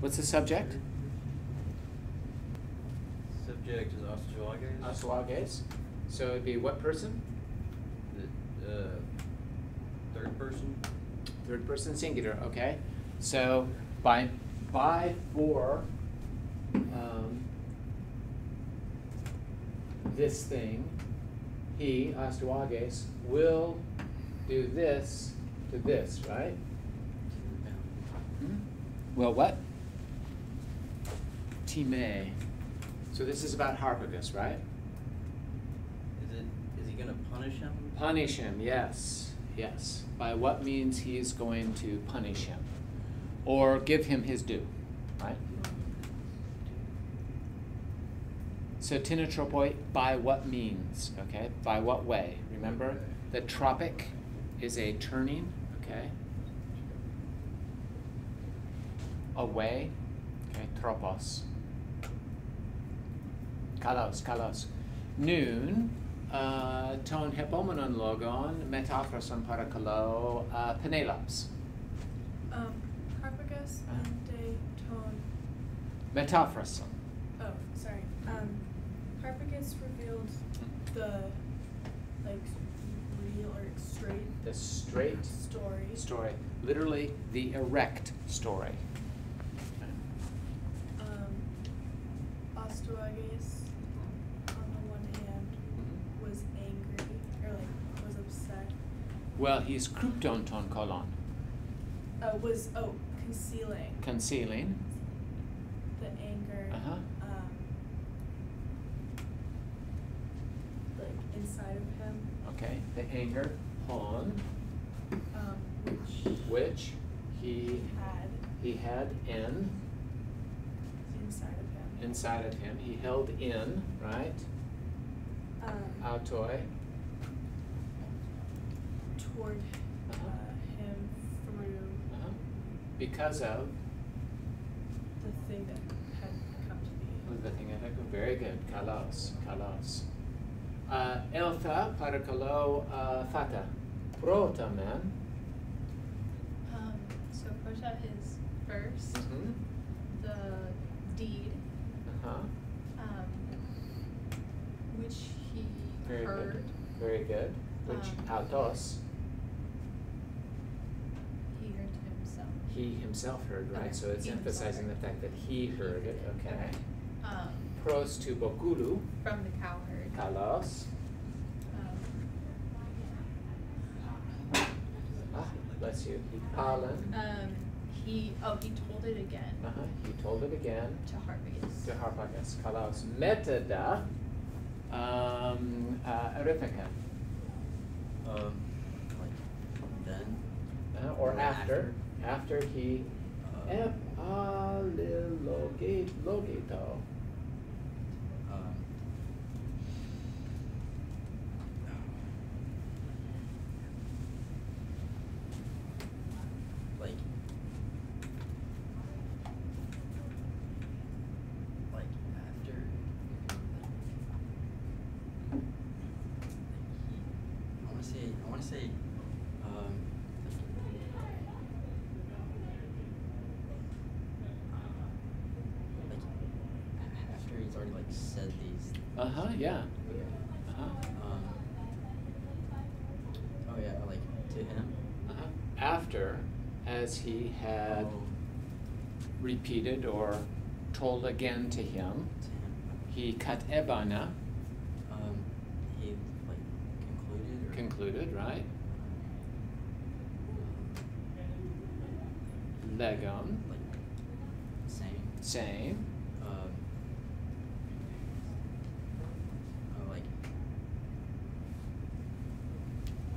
What's the subject? Subject is Astuages. Astuages. So it'd be what person? The third person. Third person singular, okay. So by for this thing, he, Astuages, will do this to this, right? Well, what? Time. So this is about Harpagus, right? Is he gonna punish him? Punish him, yes, yes. By what means he is going to punish him, or give him his due, right? So tinotropoi, by what means, okay? By what way? Remember, the tropic is a turning, okay? Away, okay, tropos. Kalos. Noon, ton hepomenon logon, metaphrason parakalo, Penelops. Harpagus and ton. Metaphrason. Oh, sorry. Harpagus revealed the real or straight. The straight story. Literally the erect story. Astuages, on the one hand, was angry or was upset. Well, he's krypton ton colon. Concealing. The anger. Inside of him. Okay, the anger, hon. Which he had inside of him. He held in, right? Autoi. Toward him through. Because of the thing that had come to be. The thing that had come. Very good. Kalos. Eltha parakalo fata. Prota man. So prota is first. The deed. Which he heard. Very good. Which autos. He heard to himself. He himself heard, right? Okay. So it's He emphasizing the fact that he heard it. Okay. Okay. Pros to bokulu. From the cowherd. Kalos. Bless you. Palan. He told it again. He told it again. To To Harpagus. Harpagus. Kalos. Metada. Erifica. Then. Or after. After he. Logeto. I want to say, after he's already said these. Yeah. Oh yeah, to him. After, as he had repeated or told again to him, he kat ebana. He concluded, right? Legon. Same.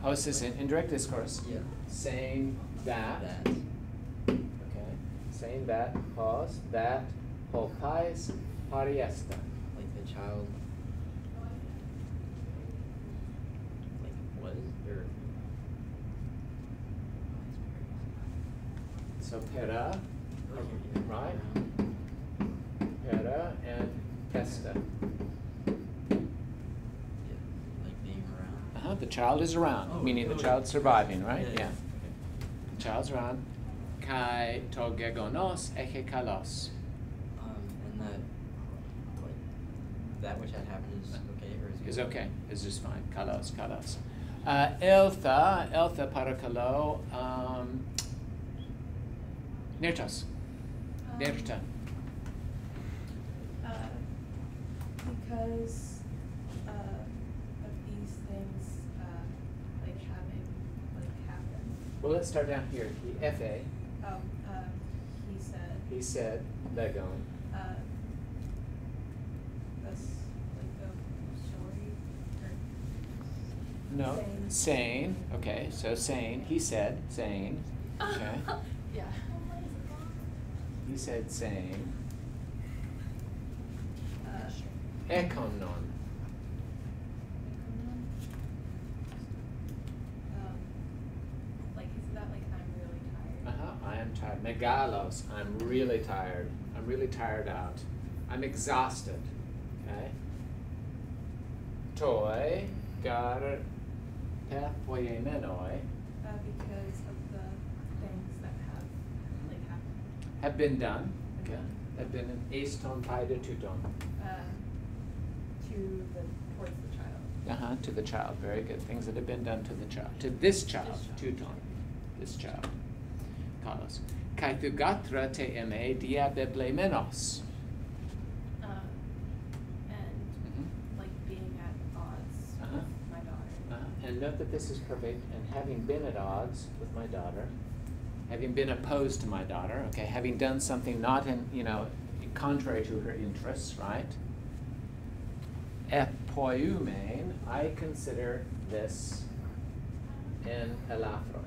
How is this in indirect discourse? Yeah. Saying that. Okay. Saying that. Pause. That. Hopais pariesta. The child. Was or. So pera, right? Pera and testa. Being around. The child is around, meaning the child's surviving, right? Yeah. Okay. The child's around. kai to gegonos eche kalos. And that, like, that which had happened is okay, or is good? Is okay, is just fine. Kalos, kalos. Eltha parakalo, nirtos. Nirta. Because of these things like having like happened. Well, let's start down here. Fa. He said. He said, legon. That's like the story. Or No, sane. Okay, so sane. He said sane. Okay. Yeah. He said sane. Uh, Ekomnon. like is that like I'm really tired? I am tired. Megalos. I'm really tired. I'm really tired out. I'm exhausted. Okay. Toi gar menoi Because of the things that have like happened. have been done. Okay. Have been an aston paida tuton. Towards the child. To the child. Very good. Things that have been done to the child. To this child. Tuton. This child. Carlos. Kai thugatra te eme diabeblemenos. And like being at odds with my daughter. And note that this is perfect. And having been at odds with my daughter, having been opposed to my daughter, okay, having done something not in, contrary to her interests, right? Epoiumein, I consider this an elafroi.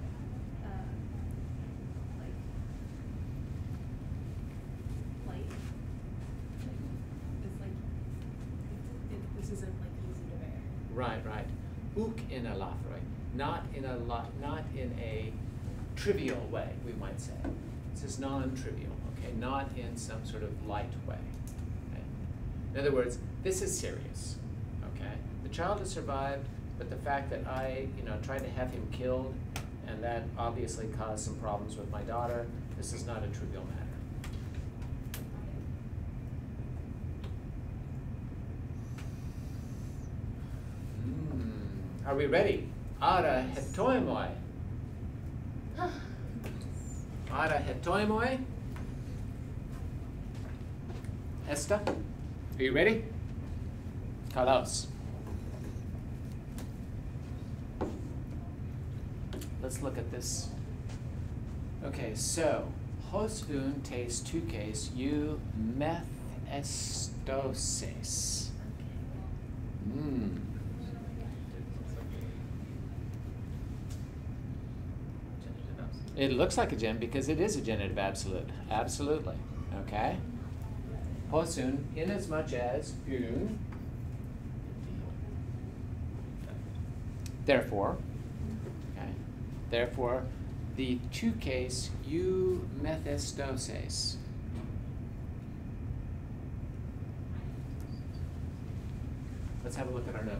This isn't like easy to bear. Right. Uk in elafroi, not in a trivial way, we might say. This is non-trivial, okay, not in some sort of light way. Okay? In other words, this is serious, okay? The child has survived, but the fact that I, tried to have him killed, and that obviously caused some problems with my daughter, this is not a trivial matter. Are we ready? Ara hetoimoi. Ara hetoimoi. Esta, are you ready? Carlos. Let's look at this. Okay, so hos un tes tu case you meth estoses. It looks like a gen because it is a genitive absolute. Absolutely. Okay? Hosun, in as much as un. Therefore. Okay? Therefore, the two case eu methestoses. Let's have a look at our note.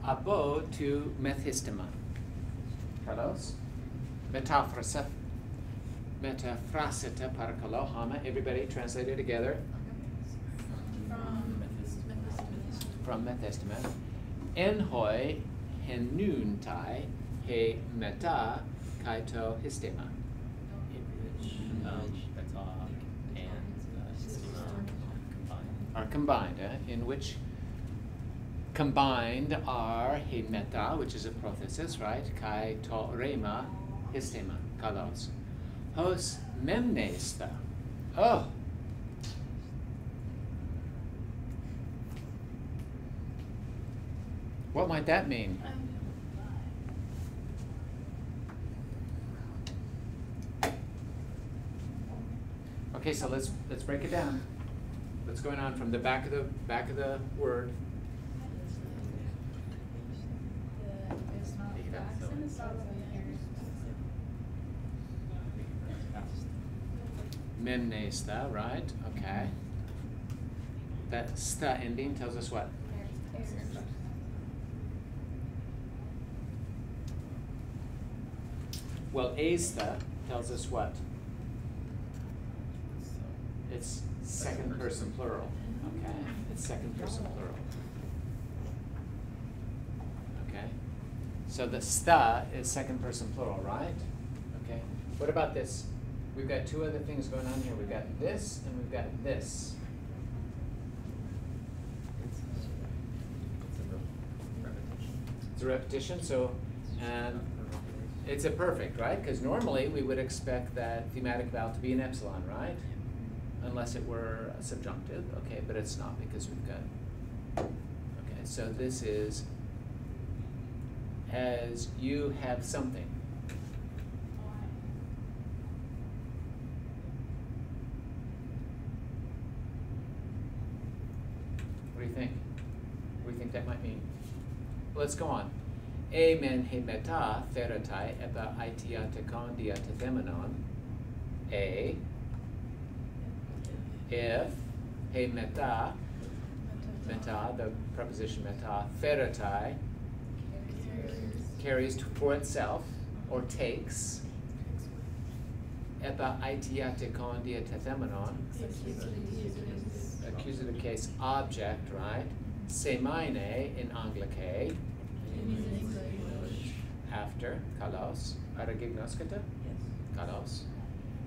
Abo to methistema. Carlos? Metaphrasita parakalo hama. Everybody translate it together. From methistema. Enhoi henuntai he meta kaito histema. Are combined, in which combined are he meta, which is a prothesis, right? Kai to rema histema, kalos. Hos memnesta. Oh. What might that mean? Okay, so let's break it down. What's going on from the back of the word? It's not Take it out. Jackson, it's not Memnesta, right? Okay. That sta ending tells us what? Well, asta tells us what? It's second person plural. Okay. It's second person plural. Okay. So the sta is second person plural, right? Okay. What about this? We've got two other things going on here. We've got this and we've got this. It's a repetition, so it's a perfect, right? Because normally we would expect that thematic vowel to be an epsilon, right? Unless it were a subjunctive, okay, but it's not because we've got, okay, so this is as you have something. What do you think? What do you think that might mean? Let's go on. E men he meta theratai epa itia tekondia tethemenon. A. If he meta, the preposition meta, theratai, carries for itself or takes. Epa itia tekondia tethemenon. Accusative case object, right? Semaine in Anglike. After, kalos. Aragignoskata? Kalos.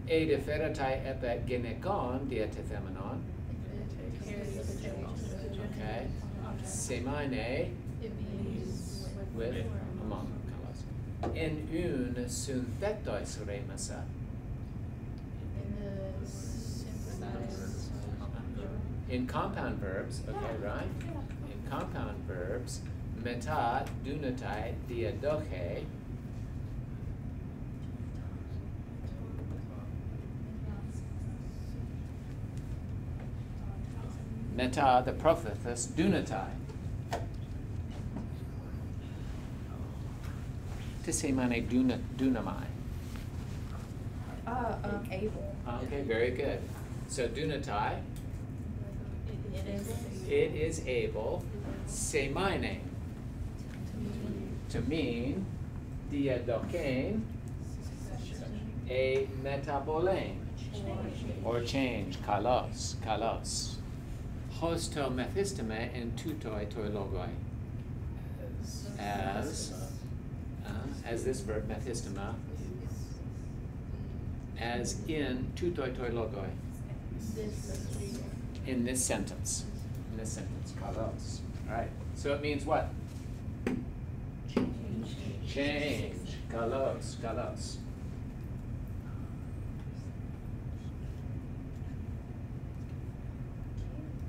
E deferatai epe genekon diatethemenon. Okay. Semaine with among kalos. En un synthetois remasa. In compound verbs, okay, right? In compound verbs, meta dunatai diadoche. Meta, the prophetess, dunatai. Tisemane dunamai. Able. Okay, very good. So dunatai. It is able, semaine, to mean diadokein, a metabolein, or change, kalos, kalos. Hosto methisteme in tutoi toilogoi, as this verb methistema, as in tutoi toilogoi. In this sentence. In this sentence, kalos. All right. So it means what? Change. Kalos. Kalos.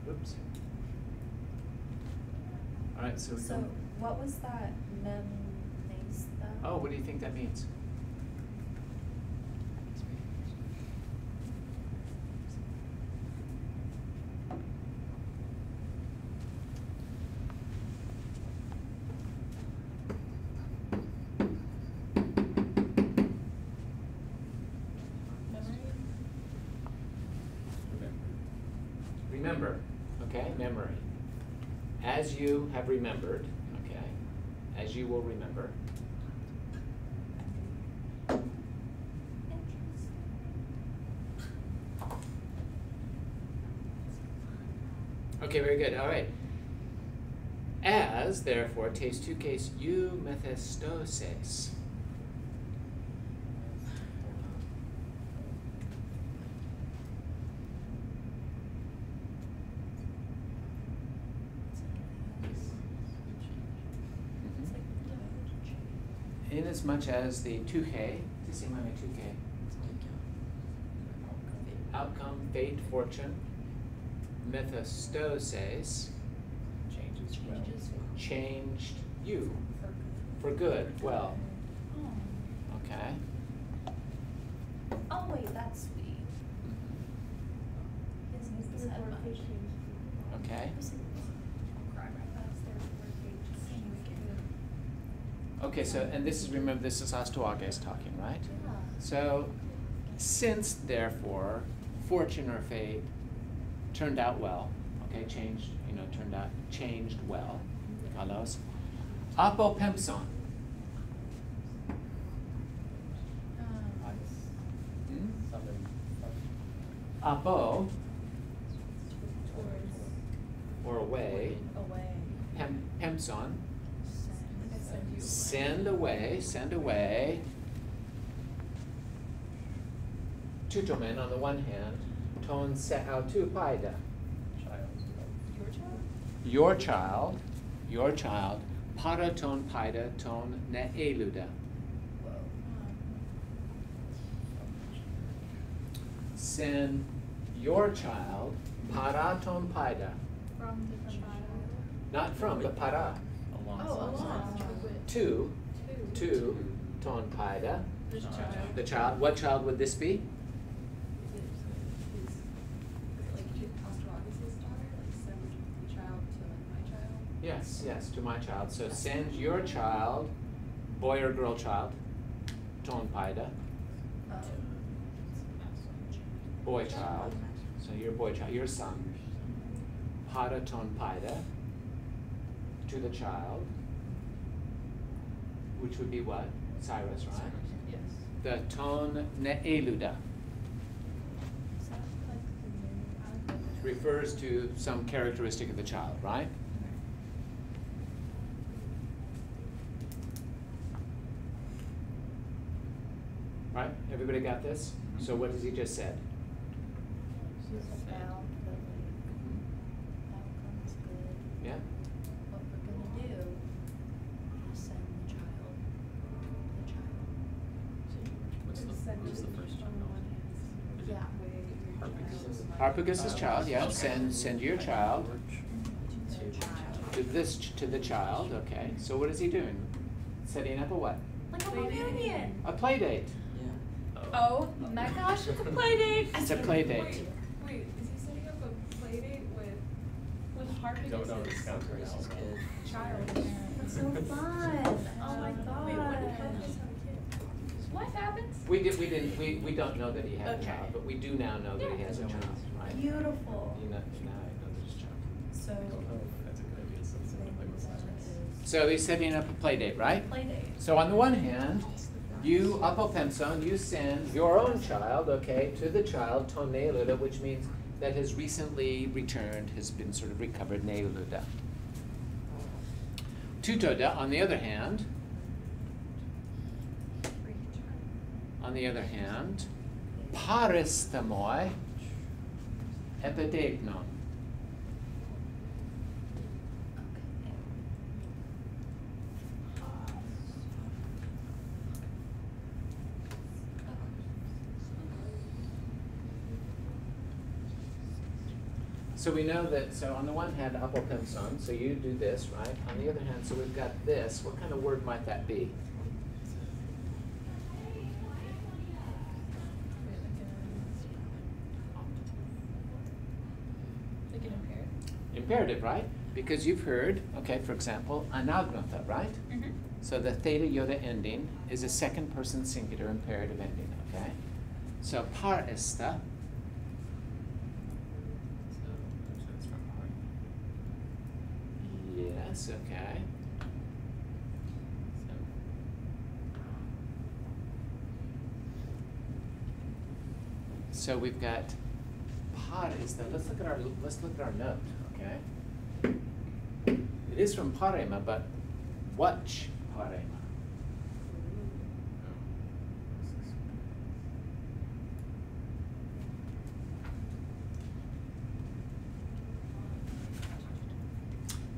Oops. All right. So we So go. what was that memnesta? Oh, what do you think that means? Remember, okay, memory. As you have remembered, okay, as you will remember. Okay, very good, all right. As, therefore, takes two case you methistoses. Inasmuch as the tuche, tisimane tuche, outcome, fate, fortune, methistoses, changed you for good. Well, okay. Oh wait, that's sweet. Isn't it the Just had much. Okay. Cry right fast. There's Okay, so, and this is, remember, this is Astuages talking, right? So, since, therefore, fortune or fate turned out well, okay, changed, changed well, kalos, apopempson. Apo, or away, pempson, send away. Tutomen on the one hand, ton se autu paida. Your child, para ton paida ton ne eluda. Send your child, para ton paida. From the child. Not from, but para. Along. To ton paida. The child. The child, what child would this be? Yes, to my child. So send your child, boy or girl child, ton paida. Boy child. So your boy child, your son. Para ton paida. To the child. Which would be what? Cyrus, right? Yes. The ton ne eluda. Refers to some characteristic of the child, right? Right? Everybody got this? So what has he just said? She's about the outcome's good. Yeah? What we're gonna do is send the child. What's the first child? Yeah. Harpagus' child, yeah. Send your child to the child, okay. So what is he doing? Setting up a what? Like a reunion. A play date. Oh my gosh, it's a play date. It's a play date. Wait, is he setting up a play date with Harpagus' Don't discount her child? That's so fun. Oh my god. Wait, when did Harpagus have a kid? What happens? We don't know that he had a Okay. child, but we do now know that he has a child, right? Beautiful. You know, now I know there's a child. So. That's a good idea, since they play with So he's setting up a play date, right? Play date. So on the one hand, you, apopempson, you send your own child, okay, to the child, ton neoluda, which means that has recently returned, has been sort of recovered, neoluda. Tutoda, on the other hand, paristamoi epidegnon. So we know that, so on the one hand, apopempson, so you do this, right? On the other hand, so we've got this. What kind of word might that be? Like an imperative? Imperative, right? Because you've heard, okay, for example, anagnotha, right? Mm-hmm. So the theta yoda ending is a second person singular imperative ending, okay? So par esta, yes, okay. So we've got par esta. Let's look at our note, okay? It is from parema, but which parema?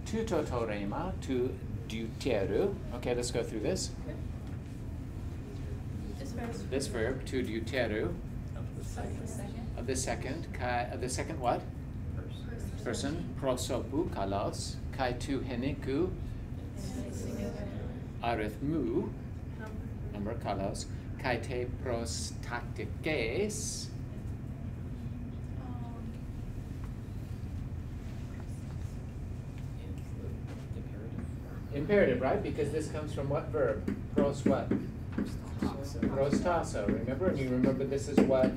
Tu totorema, tu deuteru. Okay, let's go through this. This verb, tu deuteru, of the second, kai, of the second what? Person, prosopu, kalos, kai tu heniku, arithmu, number kalos, kai te prostatikes, Imperative, right? Because this comes from what verb? Pros what? Pros tasso, remember? And you remember this is what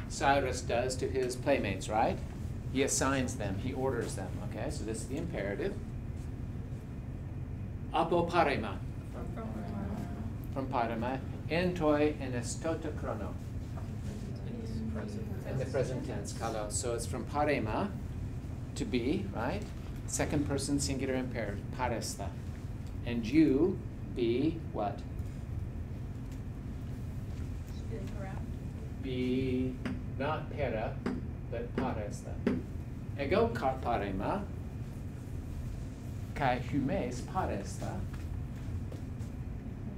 Cyrus does to his playmates, right? He assigns them, he orders them, okay? So this is the imperative. Apo parema, from parema. Entoi en estota chrono. In the present tense, kalos. So it's from parema, to be, right? Second person singular imperative, paresta. And you be what? Be not pera, but paresta. Ego parema, kai humes paresta.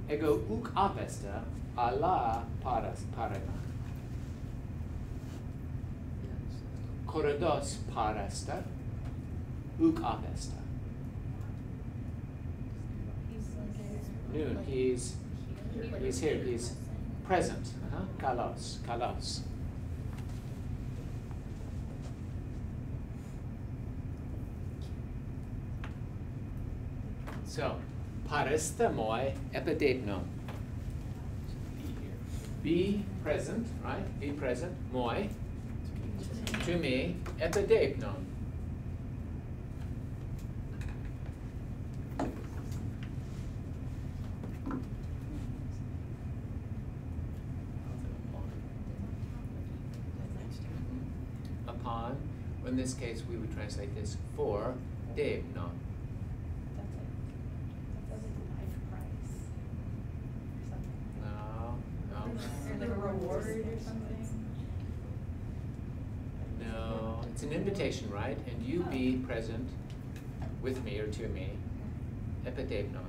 Ego uk apesta, ala parema. Corridos paresta, uk apesta. Noon, he's here, he's present. Kalos. So, paresta moi epidepnon. Be present, right? Be present, moi. To me, epidepnon. Upon, or in this case, we would translate this for depnon. Like a reward or something? No, it's an invitation, right? And you be present with me or to me, epidepnon.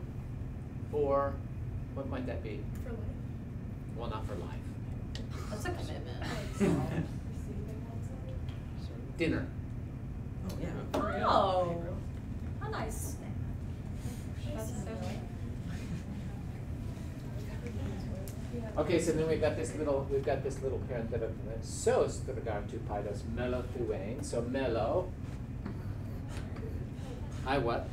For, what might that be? For life. Well, not for life. That's a commitment. Dinner. Oh, yeah. Oh, a nice snack. That's so Okay, so then we've got this little parenthetic. Sos with regard to paidos melo thuane. So melo. I what?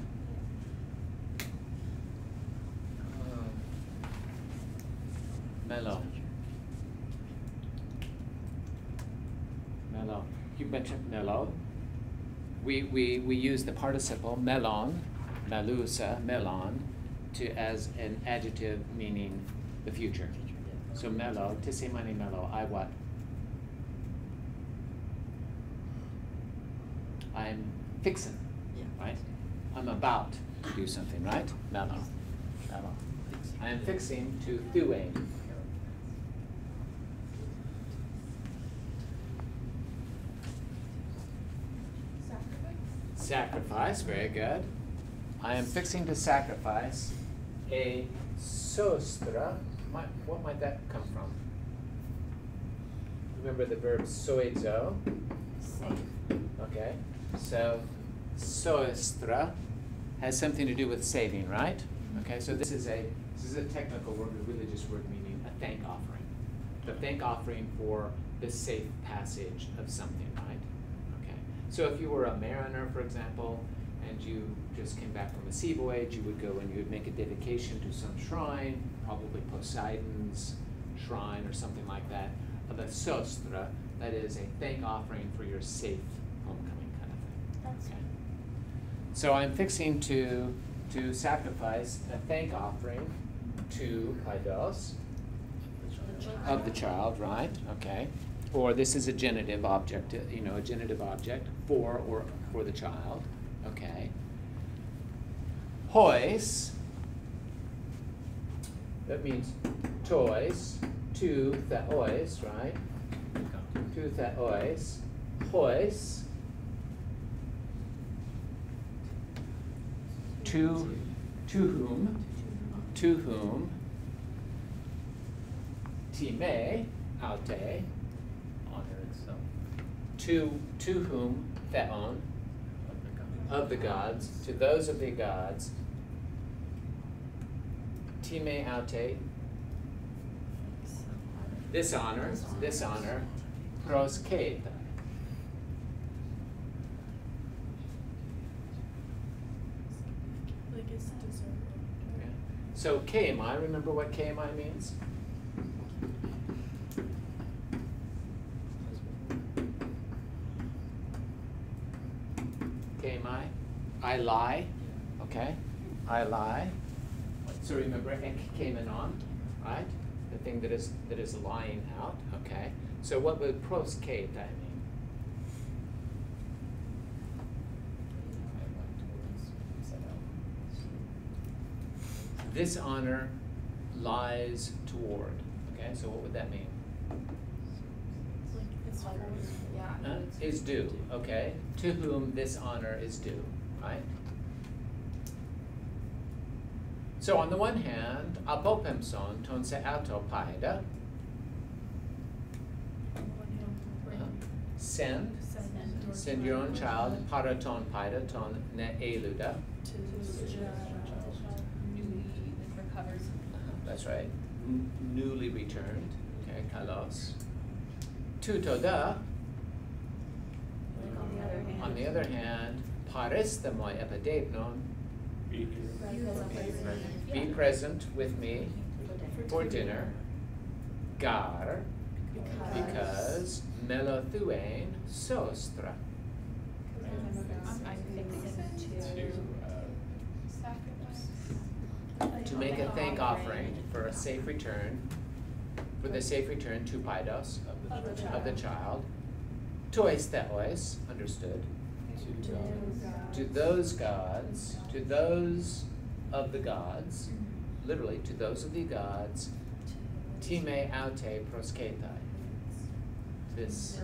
Melo. Melo. You mentioned melo. We use the participle melon, melusa, melon, as an adjective meaning the future. So melo, tisimani melo, I what? I'm fixin', right? I'm about to do something, right? Melo. I am fixing to thuane. Sacrifice, very good. I am fixing to sacrifice a sostra. What might that come from? Remember the verb soizo? Okay, so soestra has something to do with saving, right? Okay, so this is a technical word, a religious word meaning a thank offering. The thank offering for the safe passage of something, right? Okay, so if you were a mariner, for example, and you just came back from a sea voyage, you would go and you would make a dedication to some shrine, probably Poseidon's shrine or something like that, of a sostra, that is a thank offering for your safe homecoming kind of thing. Okay. So I'm fixing to sacrifice a thank offering to paidos of the child, right? Okay. Or this is a genitive object, a genitive object for or for the child. Okay. Hois, that means toys, to theois, right? To theois. Hois, to whom, time, aute, Honor itself. to whom, theon, of the gods, to those of the gods, time aute, this honor, pros kate. Like Is deserved. Okay. So KMI, remember what KMI means? KMI, I lie, okay? I lie. So remember ek came in on, right? The thing that is lying out, okay? So what would pros K mean? This honor lies toward, okay? So what would that mean? Like it's Yeah. Is due, okay? To whom this honor is due, right? So on the one hand, apopemson ton se autopaida, send Send your own child, para ton paida ton ne eluda. Newly recovers. That's right. Newly returned, okay, kalos. Tutoda, on the other hand, paristamoi epidepnon, be present with me for dinner, gar, because melothuain sostra. To make a thank offering for a safe return, for the safe return to paidos of the child. Tois theois, understood. To those gods, to those of the gods, literally to those of the gods, time aute prosketai. This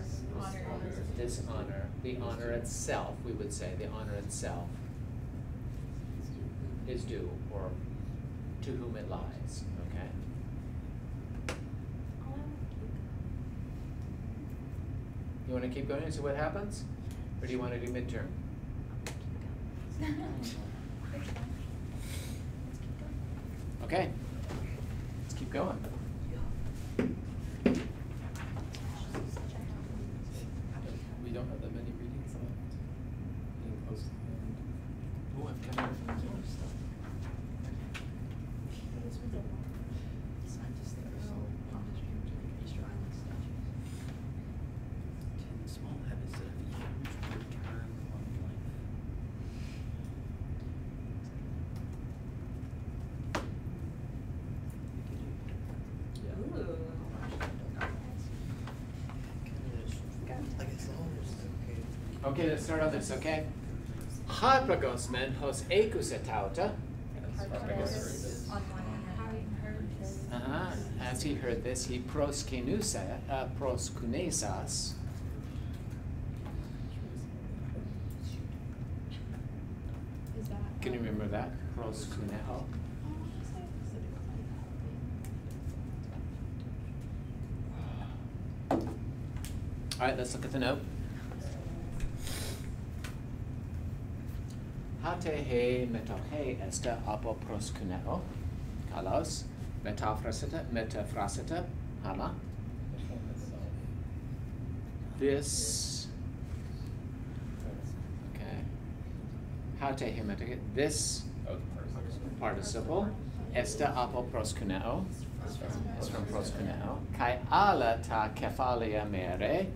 honor, the honor itself, we would say, the honor itself is due, or to whom it lies, okay? You want to keep going and see what happens? Or do you want to do midterm? Okay, let's keep going. We don't have that many readings left. Getting close to the end. Oh, I've got Scientists that are so distributed to Easter Island statues. 10 small habits that have a huge return on life. Okay, let's start on this, okay? Harpagos men hos ekus etauta. As he heard this, he proskunesas. Can you remember that? Proskuneo. All right, let's look at the note. Hate he metohe esta apo proskuneo. Kalos. Metaphrasita, hama. This, okay. Hate he metohe, this participle. Esta apo proskuneo. Is from proskuneo. Kai ala ta kefalia mere.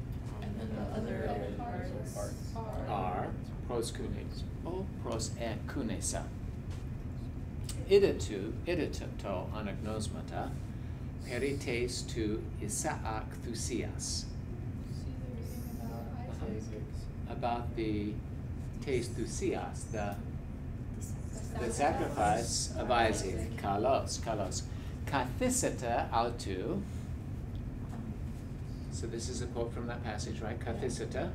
And then the other parts Are proskunes. O pros e kunesa. Iditu anagnosmata, perites tu Isaac Thusias. About the tes Thusias, the sacrifice of Isaac, kalos. Kathisita autu. So this is a quote from that passage, right? Kathisita.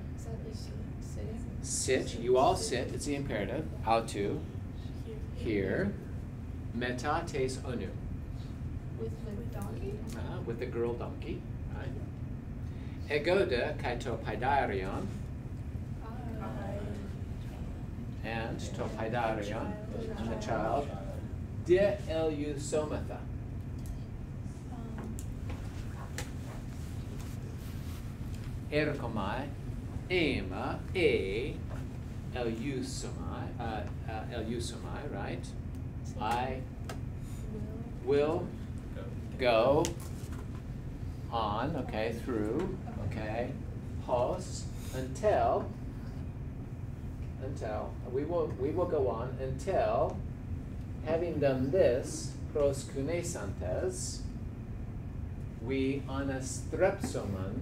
Sit, you all sit, it's the imperative. Autu, here. Metates onu. With the donkey? With the girl donkey, right? Egoda kaito paidarion. And to paidarion, and the child. De elu somatha. Erkomai, ema, elu somai, right? I will go on, okay, through, okay, hos, until we will go on until, having done this, pros kunesantes, we anastrepsomon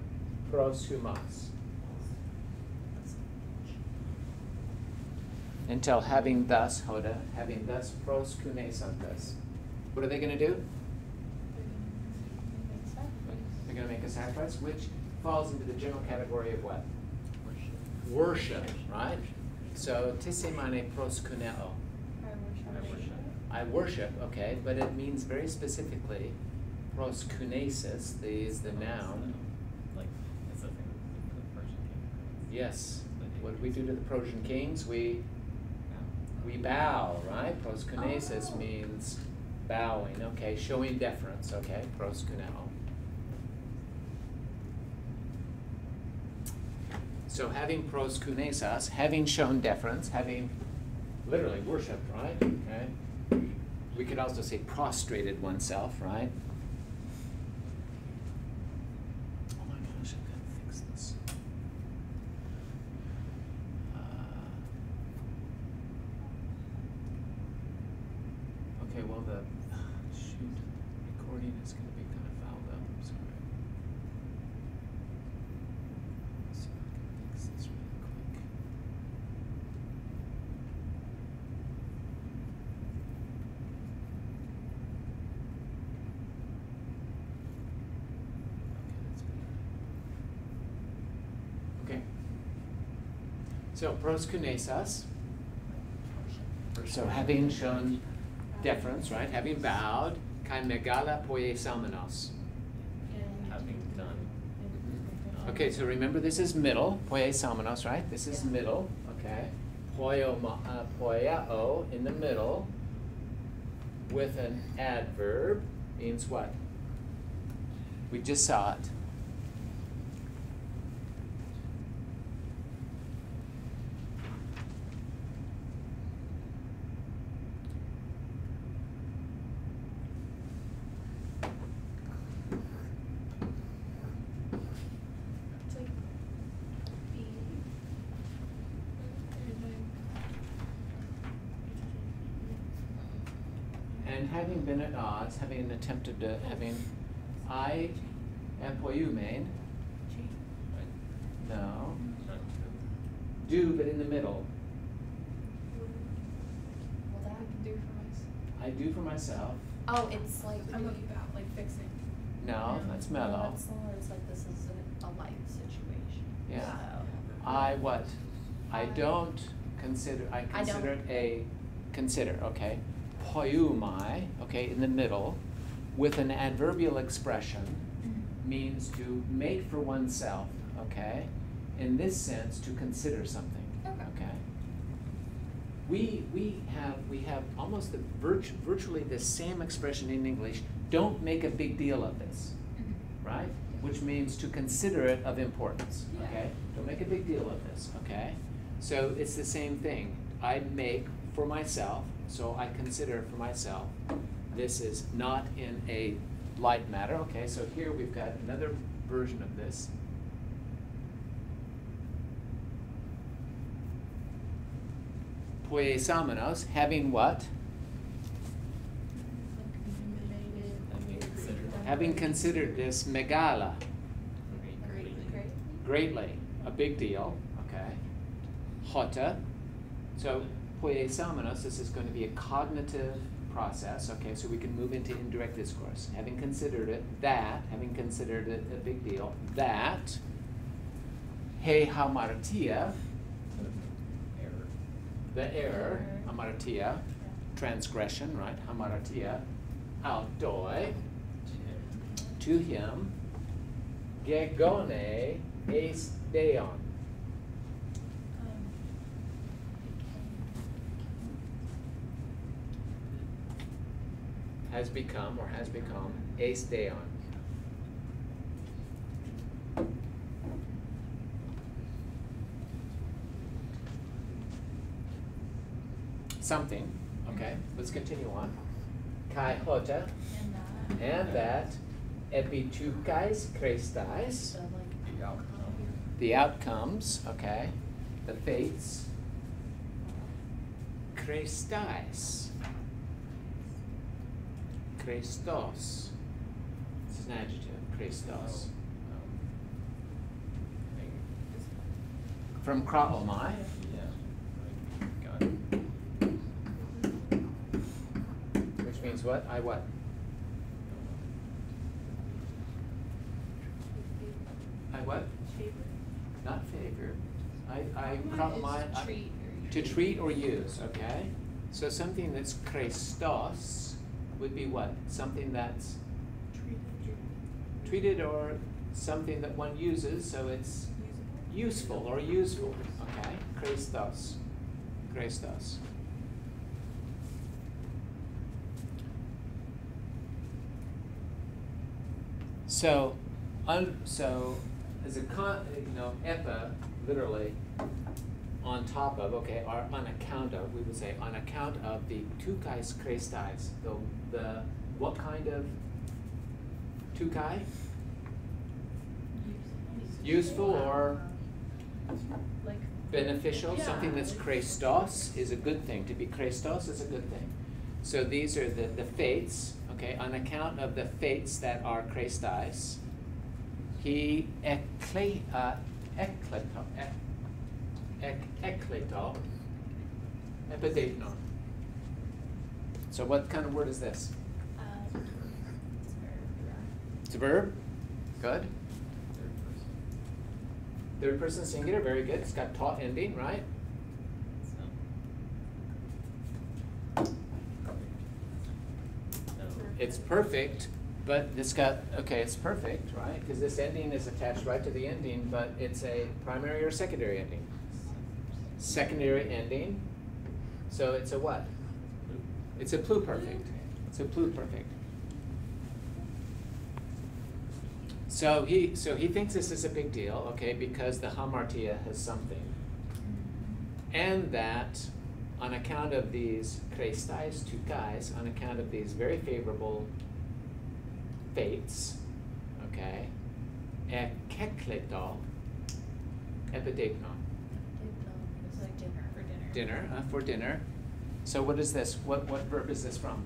pros humas. Until having thus, Hoda, having thus pros kunesantes. What are they going to do? They're going to make a sacrifice, which falls into the general category of what? Worship, right? So, tisemane pros kuneo. I worship, okay, but it means very specifically pros kunesis, is the noun. Like, it's the thing with the Persian king. Yes. What do we do to the Persian kings? We bow, right? Pros kunesis means bowing, okay, showing deference, okay, pros kuneo. So having pros kunesas, having shown deference, having literally worshipped, right? Okay. We could also say prostrated oneself, right? Oh my gosh, I've got to fix this. Okay, well the recording is going to be kind of fouled up. I'm sorry. Let's see if I can fix this really quick. Okay, that's better. Okay. So pros kunesas. So having shown deference, right? Having bowed, kai megala poiesamenos. Having done. Okay, so remember this is middle, poiesamenos, right? This is middle, okay? Poiao in the middle with an adverb means what? We just saw it. It's like B. And having been at odds, having attempted to, I am poiumen. No. Do, but in the middle. Well, that I can do for myself. I do for myself. Oh, it's like. I'm about like fixing. No, that's mellow. That's the one where it's like this is a life situation. Yeah. So. I what? I don't consider, I I don't. consider it a, consider, okay? Poiumai, okay, in the middle, with an adverbial expression, means to make for oneself, okay? In this sense, to consider something, Okay. We have almost virtually the same expression in English. Don't make a big deal of this, right? Which means to consider it of importance, okay? Don't make a big deal of this, okay? So it's the same thing. I make for myself, so I consider for myself. This is not in a light matter, okay? So here we've got another version of this. Poiesamenos, having what? Having considered this megala, greatly, a big deal, okay? Hota, so poiesamenos, this is going to be a cognitive process, okay? So we can move into indirect discourse. Having considered it, having considered it a big deal, that, he hamartia, the error, hamartia, transgression, right? Hamartia, outdoi, to him, gegone eis deon. Has become eis deon. Something, Okay, let's continue on. Kai hota, and that, epitukais krestais, So like. The outcome. the outcomes, okay, the fates, krestais, krestos, this is an adjective, krestos, from kraomai, Yeah. Got it. which means what? I what? I what? Not favor. I kraomai. Is treat or To treat or use, okay? So something that's krestos would be what? Something that's treated or something that one uses, so it's useful or useful, okay? Krestos, krestos. So, so as a epa, literally, on top of, okay, or on account of, we would say on account of the tukais krestais, the what kind of tukai? Useful or like. beneficial, something that's Yeah. krestos is a good thing. To be krestos is a good thing. So these are the fates, okay, on account of the fates that are krestais, he ekleto, epidepnon. So what kind of word is this? It's a verb. Good. Third person singular, very good. It's got ta ending, right? It's perfect, but it's got, okay, it's perfect, right? Because this ending is attached right to the ending, but it's a primary or secondary ending? Secondary ending. So it's a what? It's a pluperfect. It's a pluperfect. So he thinks this is a big deal, okay, because the hamartia has something. And that on account of these krestais, tukais, on account of these very favorable fates, okay, ekekleto, epidepnon. It's like dinner. For dinner. Dinner, for dinner. So what is this? What verb is this from?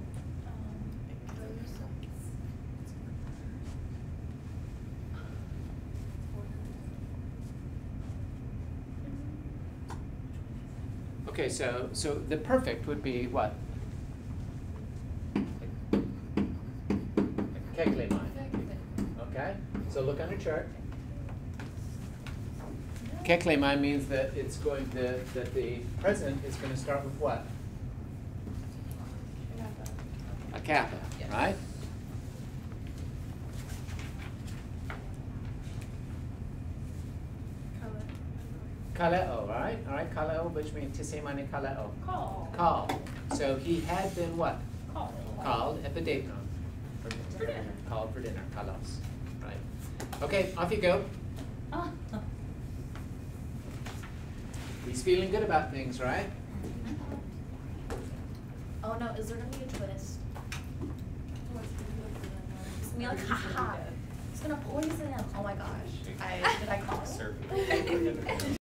Okay, so the perfect would be what? Keklemai. Okay, so look on the chart. Keklemai means that it's going to, that the present is going to start with what? A kappa, Yes. right? Kaleo, right? All right, kaleo, which means tisemane kaleo. Call. So he had been what? Called epidepnon. For dinner. Called for dinner, kalos. Right. Okay, off you go. He's feeling good about things, right? Oh no, is there gonna be a twist? It's gonna be like, haha, it's gonna poison him. Oh my gosh. Did I call? Serpent.